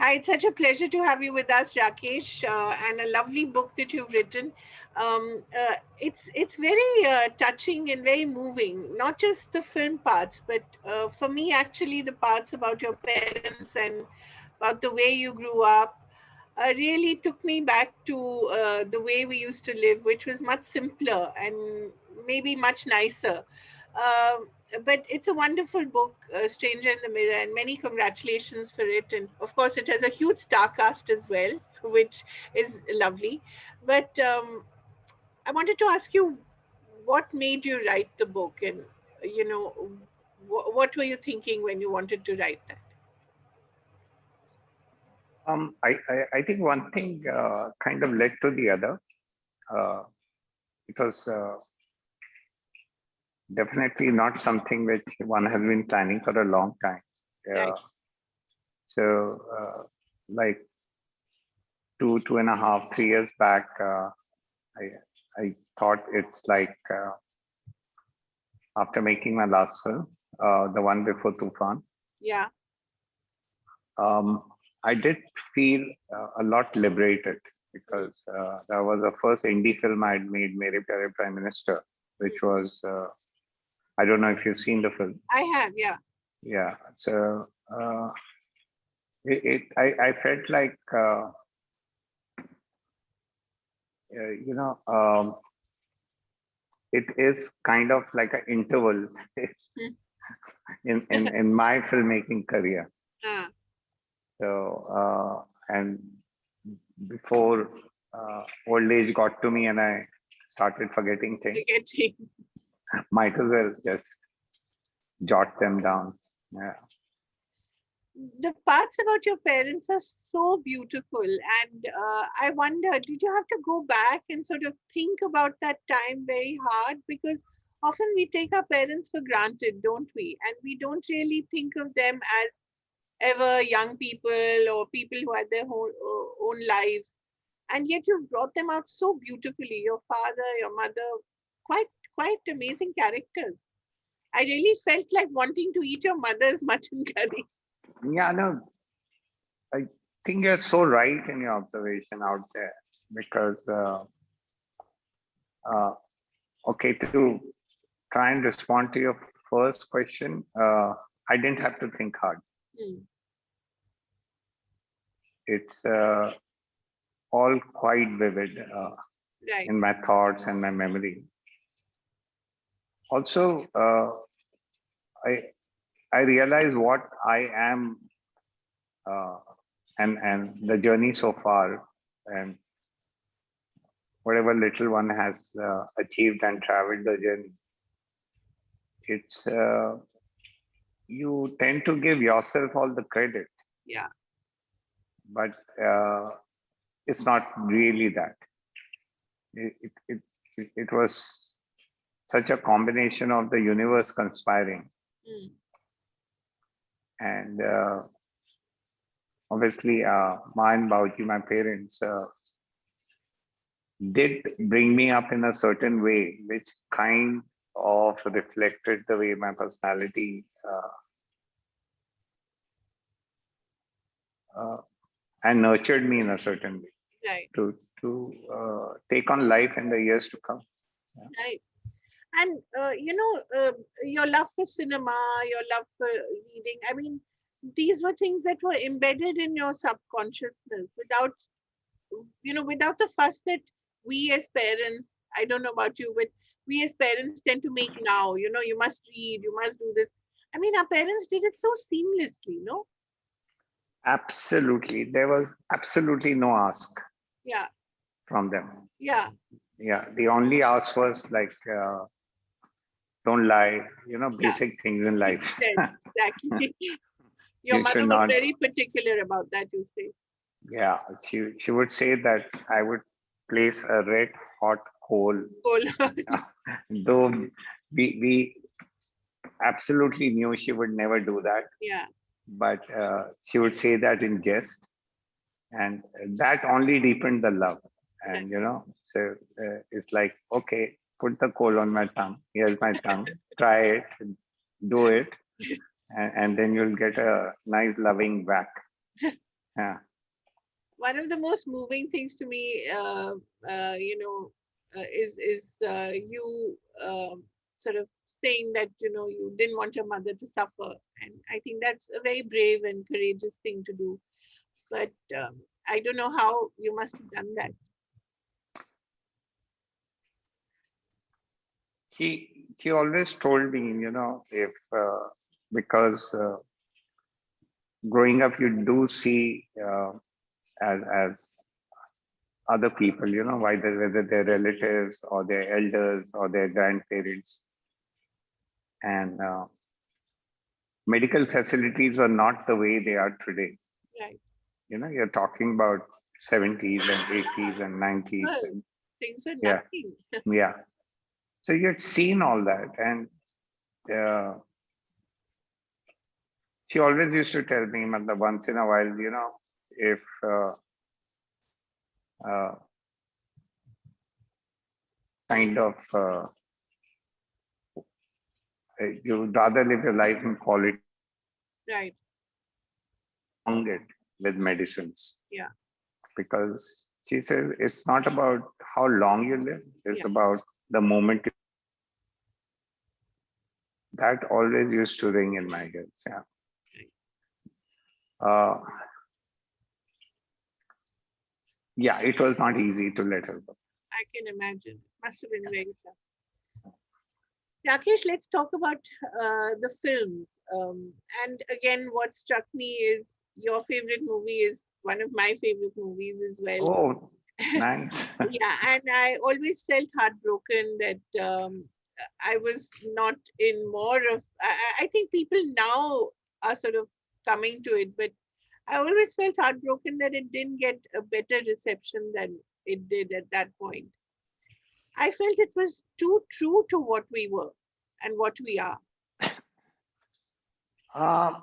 Hi, it's such a pleasure to have you with us, Rakesh, and a lovely book that you've written. It's very touching and very moving. Not just the film parts, but for me, actually, the parts about your parents and about the way you grew up really took me back to the way we used to live, which was much simpler and maybe much nicer. Um but it's a wonderful book, Stranger in the Mirror, and many congratulations for it. And of course, it has a huge star cast as well, which is lovely. But I wanted to ask you, what made you write the book, and you know, what were you thinking when you wanted to write that? I think one thing kind of led to the other. Uh, it was definitely not something which one has been planning for a long time. Right. So, like 2.5, 3 years back, I I thought it's like after making my last film, the one before Toofan, Yeah. um, I did feel a lot liberated because that was the first indie film I'd made, Mere Pyare Prime Minister, which was I don't know if you've seen the film. I have. Yeah. Yeah, so I felt like you know it is kind of like an interval Hmm. in my filmmaking career. Ah, So and before old age got to me and I started forgetting things, forgetting. might as well just jot them down. Yeah. The parts about your parents are so beautiful, and I wonder, did you have to go back and sort of think about that time very hard? Because often we take our parents for granted, don't we? And we don't really think of them as ever young people or people who had their own lives. And yet you've brought them out so beautifully. Your father, your mother, quite quite amazing characters. I really felt like wanting to eat your mother's mutton curry. Yeah, no, I think you're so right in your observation out there because uh, okay, to try and respond to your first question, I didn't have to think hard. Hmm. It's all quite vivid Right. in my thoughts and my memory. Also, I I realize what I am uh, and the journey so far and whatever little one has achieved and traveled the journey. It's you tend to give yourself all the credit, Yeah. but it's not really that. It, it, it, it was such a combination of the universe conspiring Mm. and obviously Ma and Bauji, my parents, did bring me up in a certain way, which kind of reflected the way my personality uh, and nurtured me in a certain way Right. to take on life in the years to come. Yeah. Right. And your love for cinema, your love for reading. I mean, these were things that were embedded in your subconsciousness without, without the fuss that we as parents. I don't know about you, but we as parents tend to make now. You must read, you must do this. I mean, our parents did it so seamlessly. No. Absolutely. There was absolutely no ask Yeah. from them. Yeah. Yeah. The only ask was like, don't lie, Yeah. basic things in life. Yes, exactly. Your You should mother was not, very particular about that, you say. yeah. She would say that I would place a red hot coal, Cool. though we absolutely knew she would never do that, Yeah. but she would say that in jest, and that only deepened the love. And Yes. so it's like, okay, put the coal on my tongue. Here's my tongue. Try it, do it, and then you'll get a nice loving back. Yeah. One of the most moving things to me, is you sort of saying that you didn't want your mother to suffer, and I think that's a very brave and courageous thing to do. But I don't know how you must have done that. He always told me, if because growing up you do see as other people, whether they're relatives or their elders or their grandparents, and medical facilities are not the way they are today. Right. You're talking about 70s and 80s and 90s, Well, and things were yeah, nothing. yeah. So you had seen all that, and uh, she always used to tell me, matlab, once in a while, if uh, kind of you'd rather live your life in quality, Right. prolong it with medicines, Yeah. because she says it's not about how long you live, it's Yeah. about the moment. That always used to ring in my ears. Yeah. Right. Uh, yeah, it was not easy to let her go. I can imagine. Must have been very tough. Rakesh, let's talk about the films. And again, what struck me is your favorite movie is one of my favorite movies as well. Oh, nice. Yeah, and I always felt heartbroken that I was not in more of. I think people now are sort of coming to it, but I always felt heartbroken that it didn't get a better reception than it did at that point. I felt it was too true to what we were and what we are. Uh,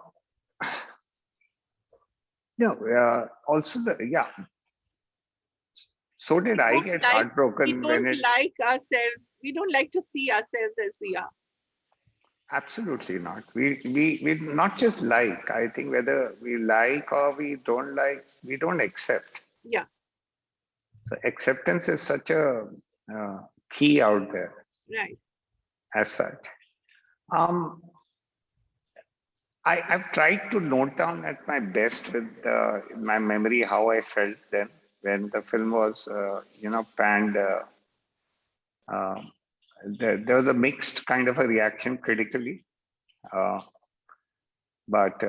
no, also, yeah, so did I Don't get like we heartbroken when don't it, like ourselves. We don't like to see ourselves as we are. absolutely not. We not just like, I think whether we like or we don't like, we don't accept. Yeah, So acceptance is such a uh, key out there right. as such. Um, I've tried to note down at my best with in my memory how I felt then when the film was, panned. Uh, there was a mixed kind of a reaction critically, uh, but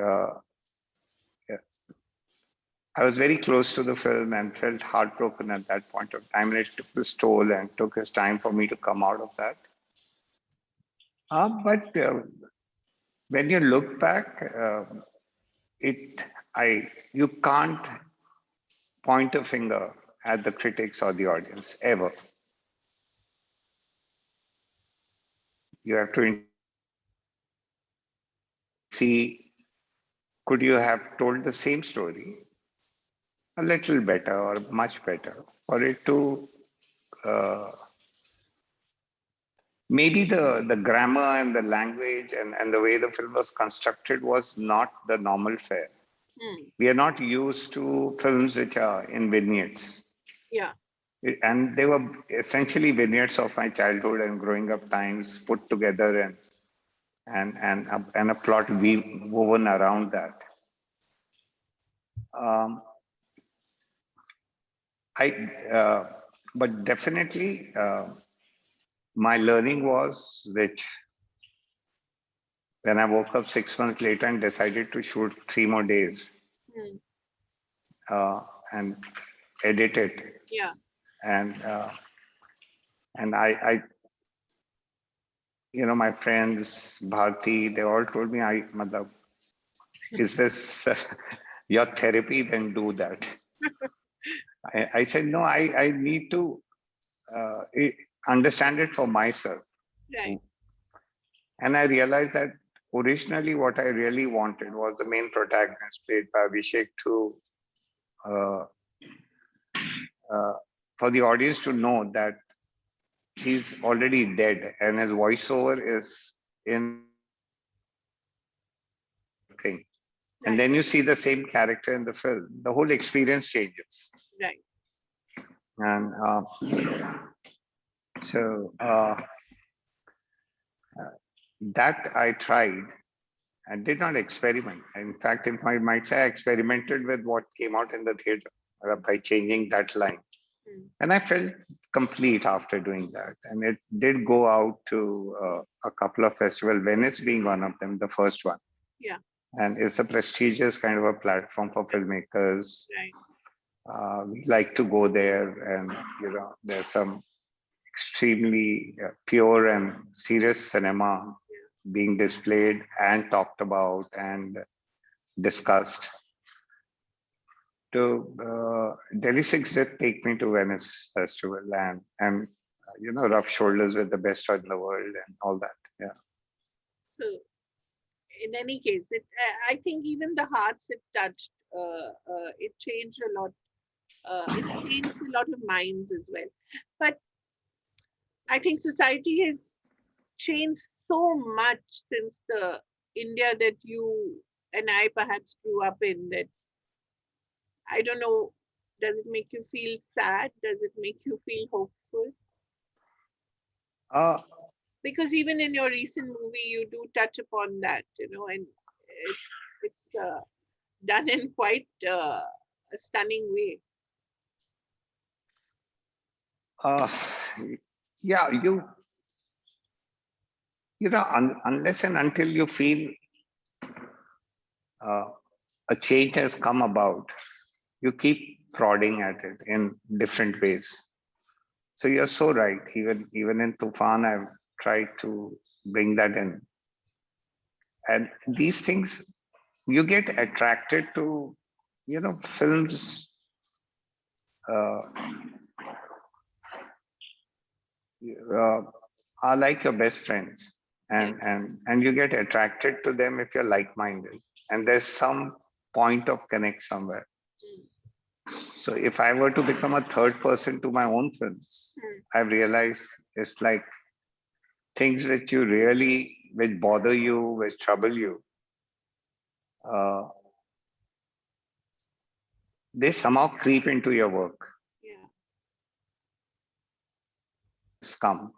I was very close to the film and felt heartbroken at that point of time. And it took its toll and took its time for me to come out of that. But when you look back, it you can't point a finger at the critics or the audience ever. You have to see, could you have told the same story a little better or much better for it to uh, maybe the grammar and the language and the way the film was constructed was not the normal fare. Hmm. We are not used to films which are in vignettes. Yeah, And they were essentially vignettes of my childhood and growing up times put together, and a plot woven around that. Um, I but definitely my learning was, which when I woke up 6 months later and decided to shoot 3 more days hmm. uh, and edit it, Yeah, and I my friends Bharti, they all told me, matlab, is this your therapy? Then do that. I said no. I need to understand it for myself, right. and I realized that originally what I really wanted was the main protagonist played by Abhishek to uh, uh, for the audience to know that he's already dead and his voiceover is in thing. and Right. then you see the same character in the film, the whole experience changes. Right. And so that I tried and did not experiment. In fact, if I might say, I experimented with what came out in the theater by changing that line. Mm. And I felt complete after doing that. And it did go out to a couple of festivals, Venice being one of them, the first one. Yeah. And it's a prestigious kind of a platform for filmmakers. Right. We like to go there, and there's some extremely pure and serious cinema being displayed and talked about and discussed. To Delhi Six did take me to Venice Festival and rub shoulders with the best in the world and all that. Yeah. So, in any case, I think even the hearts it touched, it changed a lot. It changed a lot of minds as well. But I think society has changed so much since the India that you and I perhaps grew up in, that I don't know, does it make you feel sad? Does it make you feel hopeful? Uh, Because even in your recent movie, you do touch upon that, and it's done in quite a stunning way. uh, yeah, unless and until you feel uh, a change has come about, you keep prodding at it in different ways. So you're so right. Even in Toofan, I've tried to bring that in. And these things, you get attracted to, films. Uh, uh, are like your best friends, Yeah. and you get attracted to them if you're like-minded, and there's some point of connect somewhere. Mm. So if I were to become a third person to my own films, Mm. I've realized it's like things which bother you, which trouble you, uh, they somehow creep into your work. Yeah. It's come,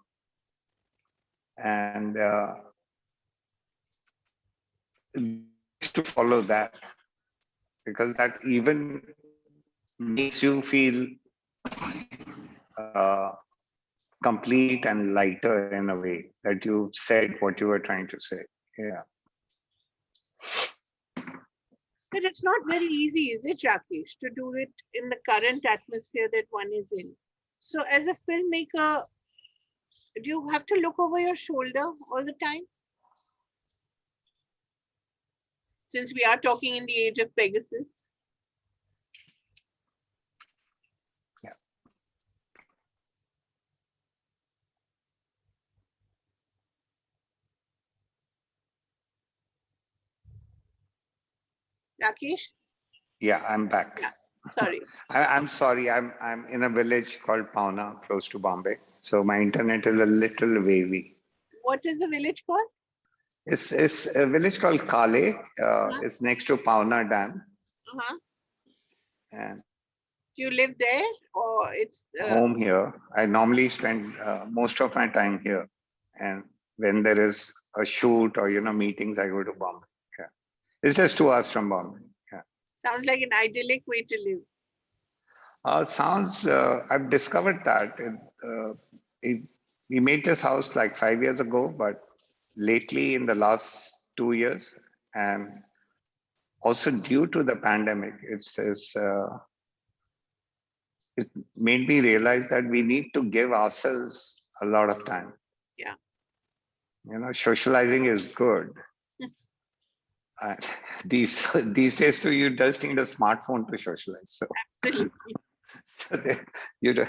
and to follow that, because that even makes you feel uh, complete and lighter in a way that you said what you were trying to say. Yeah. But it's not very easy, is it, Rakesh, to do it in the current atmosphere that one is in? So, as a filmmaker, do you have to look over your shoulder all the time? Since we are talking in the age of Pegasus. Yeah. Rakesh? Yeah, I'm back. Yeah. Sorry. I'm sorry. I'm in a village called Pauna, close to Bombay. So my internet is a little wavy. What is the village called? It's a village called Kale. Uh-huh. It's next to Pauna Dam, Uh-huh. and Do you live there, or it's home here. I normally spend most of my time here, and when there is a shoot or meetings, I go to Bombay. Yeah. It's just 2 hours from Bombay. Yeah. sounds like an idyllic way to live? Sounds. I've discovered that it, we made this house like 5 years ago, but lately in the last 2 years, and also due to the pandemic, it made me realize that we need to give ourselves a lot of time. Yeah. Socializing is good. Uh, these days too, you just need a smartphone to socialize. So, Absolutely. so you do,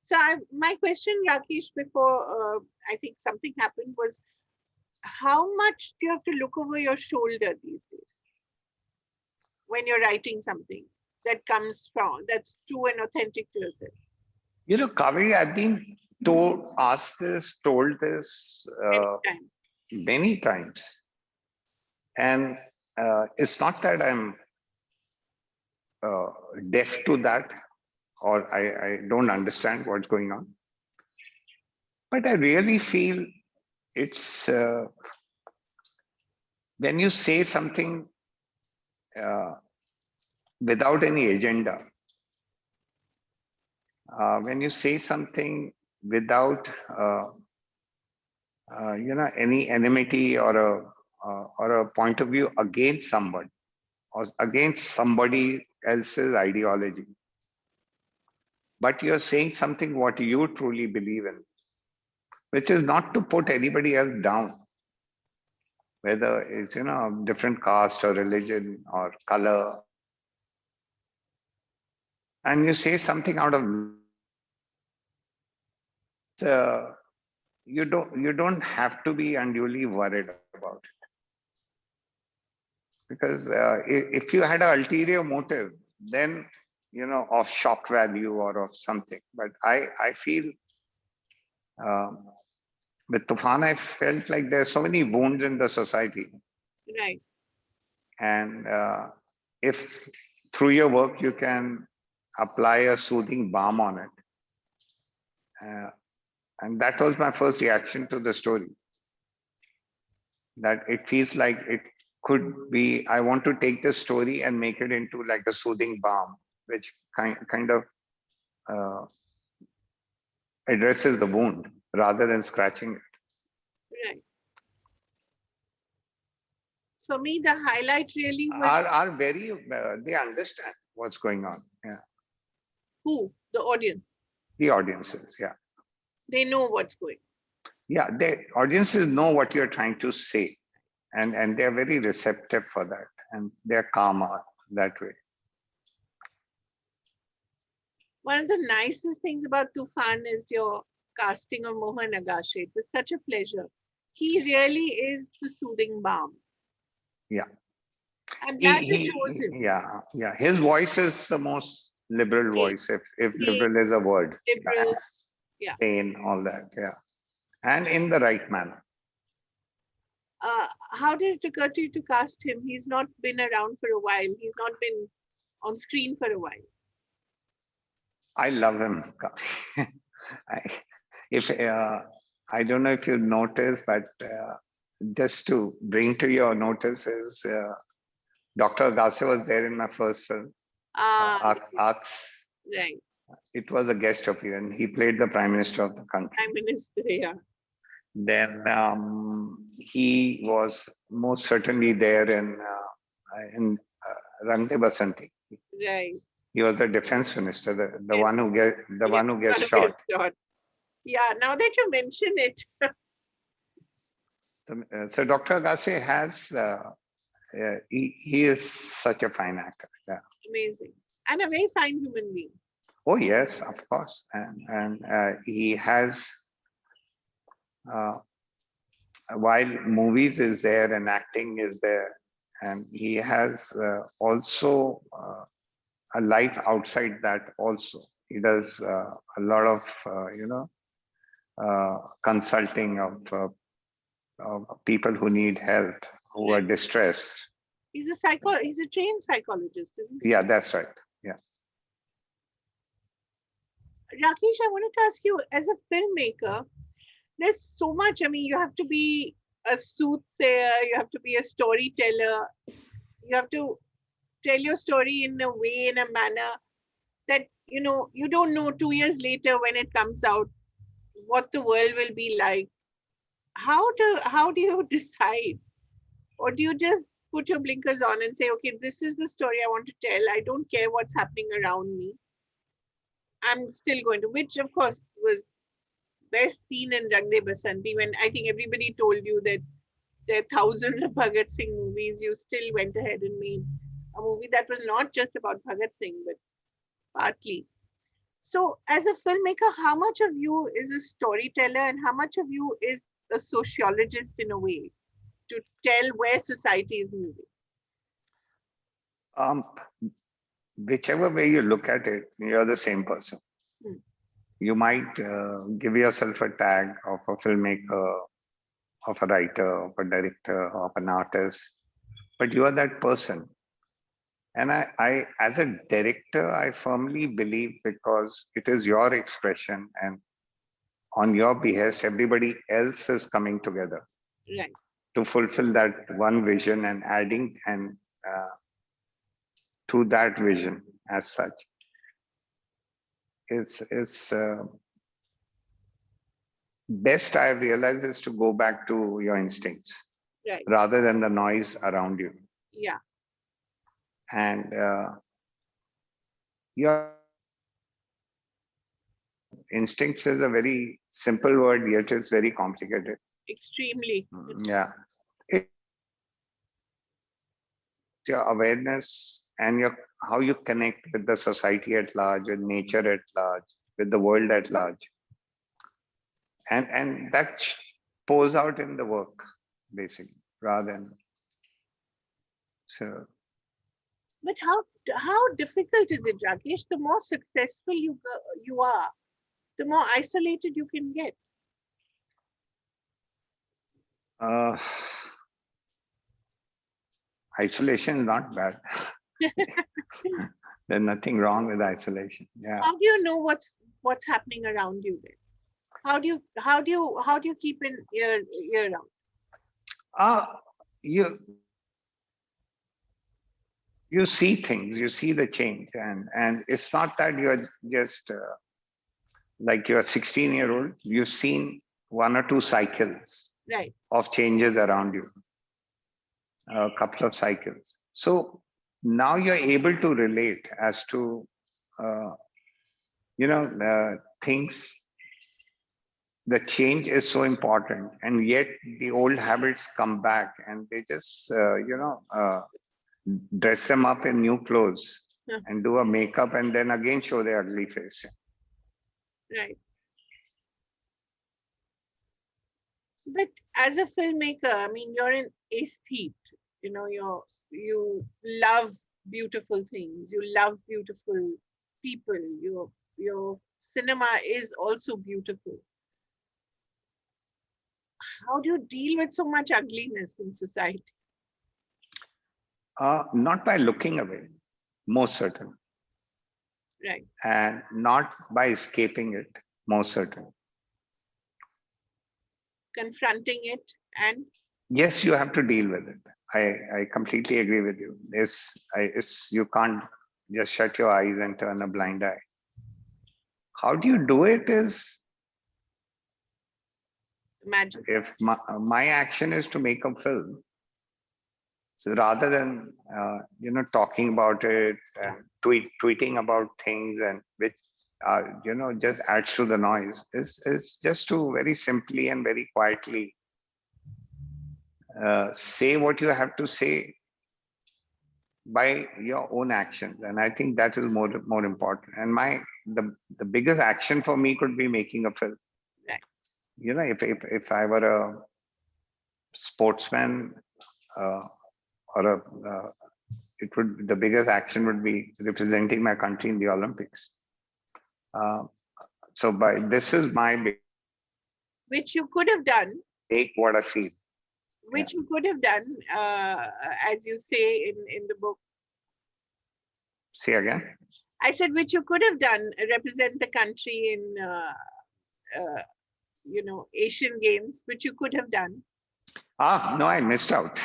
So, my question, Rakesh, before I think something happened was, how much do you have to look over your shoulder these days when you're writing something that comes from, that's true and authentic to yourself? Kaveri, I've been told this. Many times. many times. And it's not that I'm uh, deaf to that, or I don't understand what's going on, but I really feel it's when you say something uh, without any agenda, when you say something without any enmity or a point of view against someone or against somebody else's ideology, but you're saying something what you truly believe in, which is not to put anybody else down, whether it's different caste or religion or color, and you say something out of you don't have to be unduly worried about it, because if you had an ulterior motive, then of shock value or of something. But I feel um, with Tufan, I felt like there's so many wounds in the society, Right. and if through your work you can apply a soothing balm on it, uh, and that was my first reaction to the story, that it feels like it could be, I want to take this story and make it into like a soothing balm, which kind of uh, addresses the wound rather than scratching it. Right. For me, the highlight really was Are very they understand what's going on. Yeah, who? The audience. the audiences. Yeah, They know what's going. yeah, the audiences know what you're trying to say, and they're very receptive for that, and they're calmer that way. One of the nicest things about Tufan is your casting of Mohan Agashe. It was such a pleasure. He really is the soothing balm. Yeah, I'm glad you chose him. yeah. His voice is the most liberal Sane, voice, if sane, liberal is a word. Yeah, liberal. Yeah. sane, all that. Yeah, and in the right manner. How did it occur to you to cast him? He's not been around for a while. He's not been on screen for a while. I love him. I, if I don't know if you noticed, but just to bring to your notice is Dr. Agase was there in my first film, Arts. Right. It was a guest appearance. He played the Prime Minister of the country. Prime Minister, yeah. Then he was most certainly there in Rang De Basanti. Right. He was the defense minister, the Yes. one who Yeah, one who gets one who shot. gets shot. Yeah, now that you mention it, So Dr. Agase has he is such a fine actor. Yeah. amazing. And a very fine human being. Oh yes, of course, and he has uh, while movies is there and acting is there, and he has also a life outside that also. He does a lot of consulting of people who need help, who are Right. distressed. He's a trained psychologist, isn't he? Yeah, that's right. Yeah. Rakesh, I wanted to ask you, as a filmmaker, there's so much. I mean, you have to be a soothsayer, you have to be a storyteller, you have to tell your story in a way, in a manner that you don't know 2 years later when it comes out what the world will be like. How do you decide, or do you just put your blinkers on and say, okay, this is the story I want to tell, I don't care what's happening around me, I'm still going to, which of course was best seen in Rang De Basanti, when I think everybody told you that there are thousands of Bhagat Singh movies, you still went ahead and made a movie that was not just about Bhagat Singh, but partly. So, as a filmmaker, how much of you is a storyteller and how much of you is a sociologist in a way to tell where society is moving? Um, whichever way you look at it, you're the same person. Hmm. You might give yourself a tag of a filmmaker of a writer, of a director, of an artist, but you are that person. And as a director, I firmly believe because it is your expression and on your behest, everybody else is coming together Right. to fulfill that one vision and adding and to that vision as such. It's best I realize is to go back to your instincts Right. rather than the noise around you. Yeah. And your instincts is a very simple word, yet it's very complicated. Extremely. Yeah. It's your awareness and your how you connect with the society at large, with nature at large, with the world at large. And that pours out in the work, basically, rather than so. But how difficult is it, Rakesh? The more successful you are, the more isolated you can get. Uh, Isolation is not bad. There's nothing wrong with isolation. Yeah. How do you know what's happening around you then? How do you keep an ear out? Uh, you you see things, you see the change, and it's not that you're just like you're a 16-year-old. You've seen one or two cycles Right. of changes around you, a couple of cycles. So now you're able to relate as to uh, things. The change is so important, and yet the old habits come back, and they just dress them up in new clothes Huh. and do a makeup, and then again show their ugly face. Right. But as a filmmaker, I mean, you're an aesthete. You love beautiful things. You love beautiful people. Your cinema is also beautiful. How do you deal with so much ugliness in society? Not by looking away, most certain, Right. and not by escaping it, most certain. Confronting it and Yes, you have to deal with it. I completely agree with you. It's you can't just shut your eyes and turn a blind eye. How do you do it is imagine. if my action is to make a film, so rather than talking about it and tweeting about things and which just adds to the noise, is just to very simply and very quietly say what you have to say by your own actions, and I think that is more important. And the biggest action for me could be making a film. Right. If I were a sportsman, uh, or a the biggest action would be representing my country in the Olympics. Uh, so by this is my Which you could have done. take what I feel. Which you could have done, as you say in the book. Say again. I said, which you could have done, represent the country in, Asian Games, which you could have done. No, I missed out.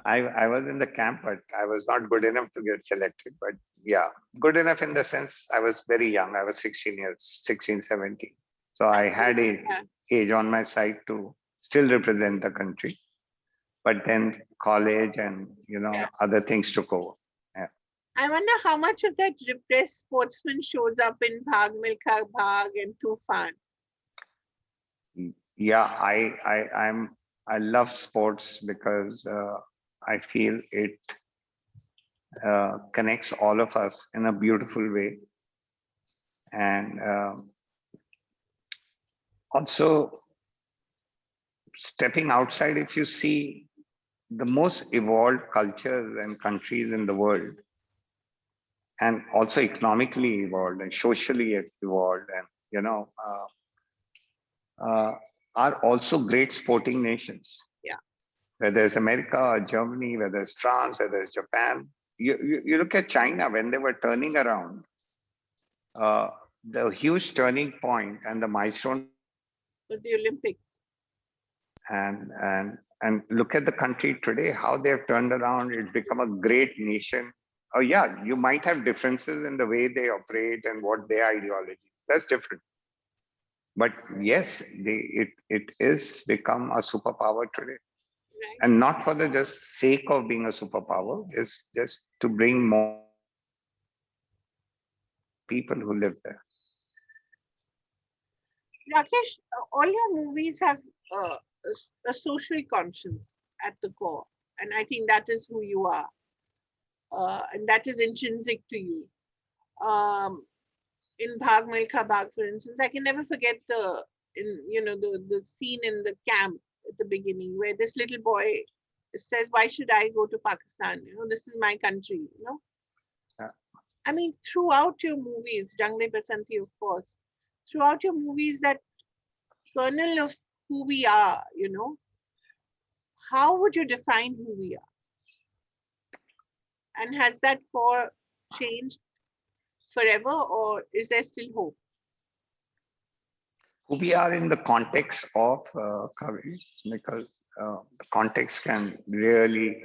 I was in the camp, but I was not good enough to get selected. But yeah, good enough in the sense I was very young. I was 16, 17. So I had a age on my side to still represent the country. But then college and other things took over. Yeah. I wonder how much of that repressed sportsman shows up in Bhaag Milkha Bhaag and Toofan. Yeah, I love sports because I feel it connects all of us in a beautiful way, and also stepping outside. If you see the most evolved cultures and countries in the world, and also economically evolved and socially evolved, and are also great sporting nations. Yeah. Whether it's America or Germany, whether it's France, whether it's Japan. You look at China when they were turning around, uh, the huge turning point and the milestone for them was For the the Olympics. Olympics. And look at the country today, how they've turned around. It's become a great nation. Oh yeah, you might have differences in the way they operate and what their ideology. That's different. But yes, it is become a superpower today, Right. and not for the just sake of being a superpower. It's just to bring more opportunities to the people who live there. Rakesh, all your movies have a social conscience at the core, and I think that is who you are, and that is intrinsic to you. Um, in Bhaag Milkha Bhaag, for instance, I can never forget the scene in the camp at the beginning where this little boy says, "Why should I go to Pakistan? This is my country." Yeah. I mean, throughout your movies, Rang De Basanti, of course, throughout your movies, that kernel of who we are, how would you define who we are? And has that core changed forever, or is there still hope? Who we are in the context of Kavi, because the context can really.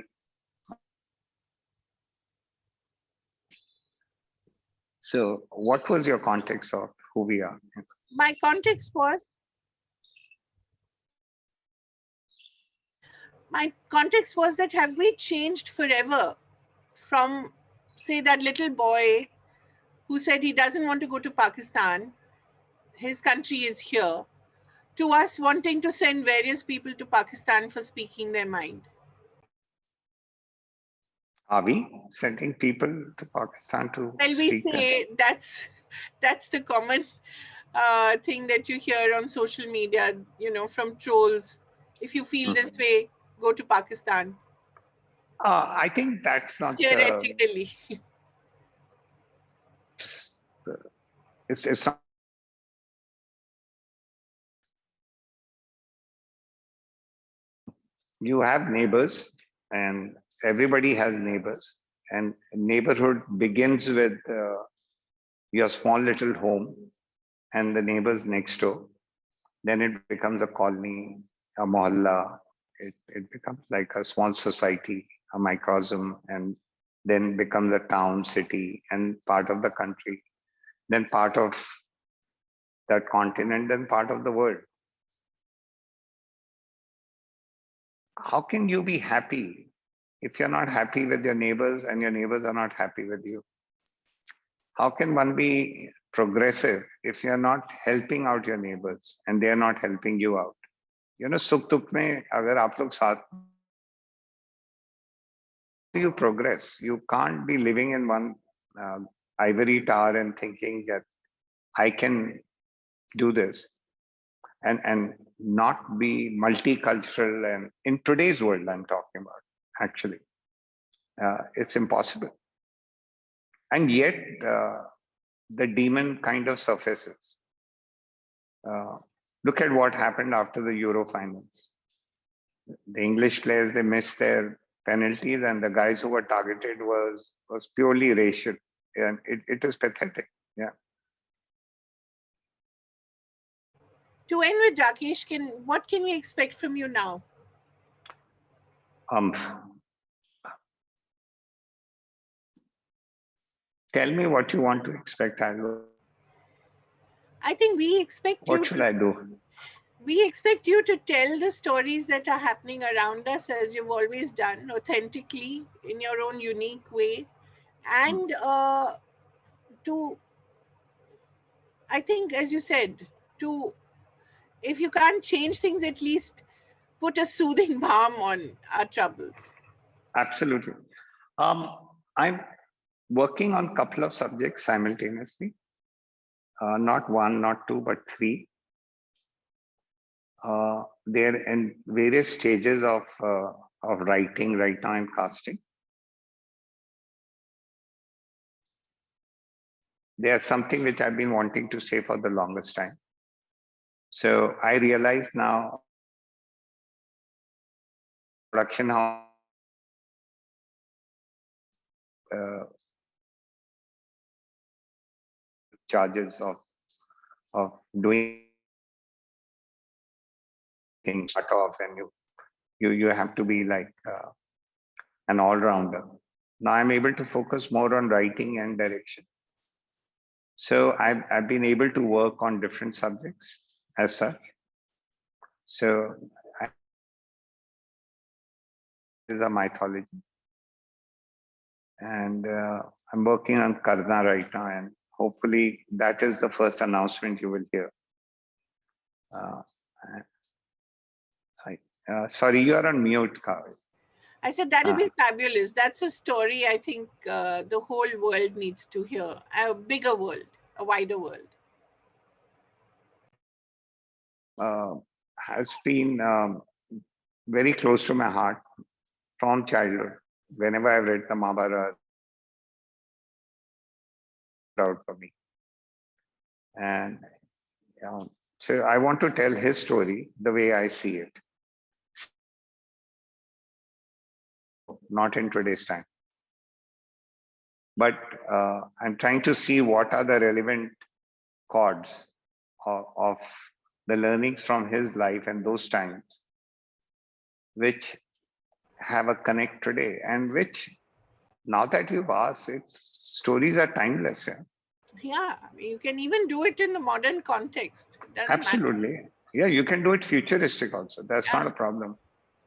So, what was your context of who we are? My context was that have we changed forever from, say, that little boy who said he doesn't want to go to Pakistan, his country is here, to us wanting to send various people to Pakistan for speaking their mind? Are we sending people to Pakistan to Well, we speak them? say that's the common thing that you hear on social media, from trolls. If you feel this way, go to Pakistan. I think that's not the. Theoretically. It's it's not you have neighbors, and everybody has neighbors, and neighborhood begins with your small little home and the neighbors next door. Then it becomes a colony, a mohalla. It becomes like a small society, a microcosm, and then becomes a town, city, and part of the country, then part of that continent, then part of the world. How can you be happy if you're not happy with your neighbors and your neighbors are not happy with you? How can one be progressive if you're not helping out your neighbors and they are not helping you out? सुख दुख में अगर आप लोग साथ, how do you progress? You can't be living in one uh, ivory tower and thinking that I can do this and not be multicultural. And in today's world, I'm talking about, actually, it's impossible. And yet, the demon kind of surfaces. Uh, Look at what happened after the Euro finals. The English players, they missed their penalties, and the guys who were targeted was purely racial, and it is pathetic. Yeah. To end with, Rakesh, what can we expect from you now? Um. Tell me what you want to expect. I'll go. I think What should I do? we expect you to tell the stories that are happening around us as you've always done, authentically, in your own unique way, Hmm. and to, I think, as you said, to, if you can't change things, at least put a soothing balm on our troubles. Absolutely. Um, I'm working on a couple of subjects simultaneously. Not one, not two, but three. They're in various stages of writing right now and casting. There's something which I've been wanting to say for the longest time. So I realize now production house uh, charges of doing things cut off, and you have to be like an all-rounder. Now I'm able to focus more on writing and direction. So I've been able to work on different subjects as such. So I, this is a mythology, and I'm working on Karna right now, and hopefully that is the first announcement you will hear. Uh, Sorry, you are on mute, Kavit. I said that'll Uh, be fabulous. That's a story I think the whole world needs to hear. A bigger world, a wider world. has been very close to my heart from childhood. Whenever I've read the Mahabharata, out for me. And so I want to tell his story the way I see it, not in today's time. But I'm trying to see what are the relevant chords of the learnings from his life and those times, which have a connect today, and which, now that you've asked, it's stories are timeless. Yeah? Yeah, you can even do it in the modern context. It doesn't matter. Absolutely. Yeah, you can do it futuristic also. That's not Yeah. a problem.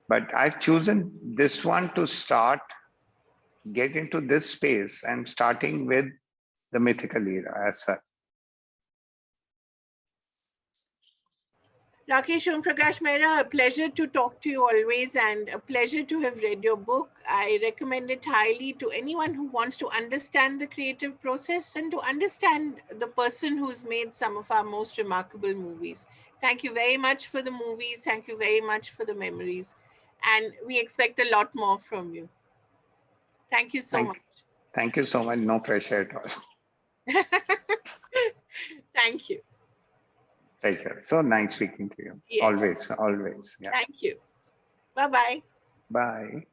But I've chosen this one to start, get into this space, and starting with the mythical era as such. Rakeysh Omprakash Mehra, a pleasure to talk to you always and a pleasure to have read your book. I recommend it highly to anyone who wants to understand the creative process and to understand the person who's made some of our most remarkable movies. Thank you very much for the movies. Thank you very much for the memories. And we expect a lot more from you. Thank you so Thank, much. thank you so much. No pressure at all. Thank you. Pleasure. So nice speaking to you. Yes. Always, always. Yeah. Thank you. Bye bye. Bye.